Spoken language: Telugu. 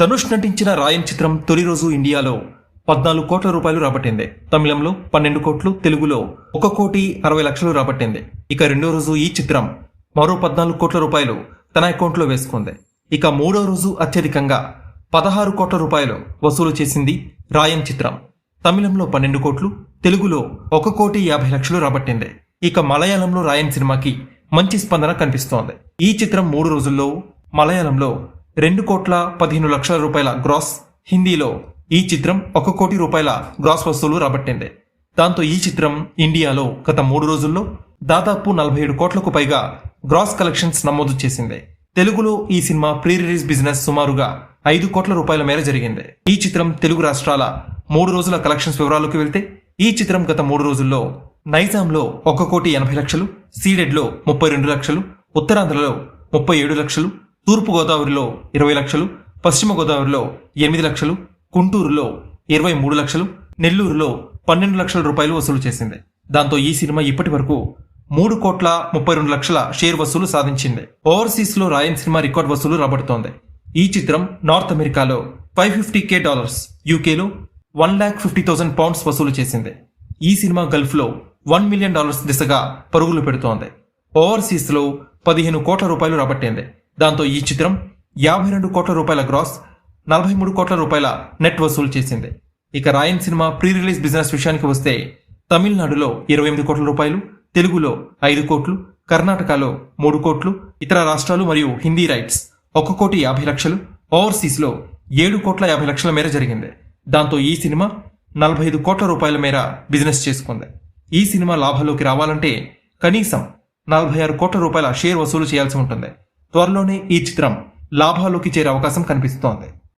ధనుష్ నటించిన రాయన్ చిత్రం తొలి రోజు ఇండియాలో 14 కోట్ల రూపాయలు రాబట్టింది. తమిళంలో 12 కోట్లు, తెలుగులో 1,60,00,000 రాబట్టింది. ఇక రెండో రోజు ఈ చిత్రం మరో 14 కోట్ల రూపాయలు తన అకౌంట్లో వేసుకుంది. ఇక మూడో రోజు అత్యధికంగా 16 కోట్ల రూపాయలు వసూలు చేసింది రాయన్ చిత్రం. తమిళంలో 12 కోట్లు, తెలుగులో 1,50,00,000 రాబట్టింది. ఇక మలయాళంలో రాయన్ సినిమాకి మంచి స్పందన కనిపిస్తోంది. ఈ చిత్రం 3 రోజుల్లో మలయాళంలో 2,15,00,000 రూపాయల గ్రాస్, హిందీలో ఈ చిత్రం 1 కోటి రూపాయల గ్రాస్ వసూలు రాబట్టింది. దాంతో ఈ చిత్రం ఇండియాలో గత 3 రోజుల్లో దాదాపు 47 కోట్లకు పైగా గ్రాస్ కలెక్షన్స్ నమోదు చేసింది. తెలుగులో ఈ సినిమా ప్రీ రిలీజ్ బిజినెస్ సుమారుగా 5 కోట్ల రూపాయల మేర జరిగింది. ఈ చిత్రం తెలుగు రాష్ట్రాల 3 రోజుల కలెక్షన్స్ వివరాలకు వెళ్తే ఈ చిత్రం గత 3 రోజుల్లో నైజాంలో 1,80,00,000, సీడెడ్లో 32 లక్షలు, ఉత్తరాంధ్రలో 37 లక్షలు, తూర్పు గోదావరిలో 20 లక్షలు, పశ్చిమ గోదావరిలో 8 లక్షలు, గుంటూరులో 23 లక్షలు, నెల్లూరులో 12 లక్షల రూపాయలు వసూలు చేసింది. దాంతో ఈ సినిమా ఇప్పటి వరకు 3,32,00,000 షేర్ వసూలు సాధించింది. ఓవర్సీస్ లో రాయన్ సినిమా రికార్డ్ వసూలు రాబడుతోంది. ఈ చిత్రం నార్త్ అమెరికాలో $550,000, యూకేలో £1,50,000 వసూలు చేసింది. ఈ సినిమా గల్ఫ్ లో $1 మిలియన్ దిశగా పరుగులు పెడుతోంది. ఓవర్సీస్ లో 15 కోట్ల రూపాయలు రాబట్టింది. దాంతో ఈ చిత్రం 52 కోట్ల రూపాయల గ్రాస్, 43 కోట్ల రూపాయల నెట్ వసూలు చేసింది. ఇక రాయన్ సినిమా ప్రీ రిలీజ్ బిజినెస్ విషయానికి వస్తే తమిళనాడులో 28 కోట్ల రూపాయలు, తెలుగులో 5 కోట్లు, కర్ణాటకలో 3 కోట్లు, ఇతర రాష్ట్రాలు మరియు హిందీ రైట్స్ 1,50,00,000, ఓవర్సీస్ లో 7,50,00,000 మేర జరిగింది. దాంతో ఈ సినిమా 45 కోట్ల రూపాయల మేర బిజినెస్ చేసుకుంది. ఈ సినిమా లాభాల్లోకి రావాలంటే కనీసం 46 కోట్ల రూపాయల షేర్ వసూలు చేయాల్సి ఉంటుంది. త్వరలోనే ఈ చిత్రం లాభాల్లోకి చేరే అవకాశం కనిపిస్తోంది.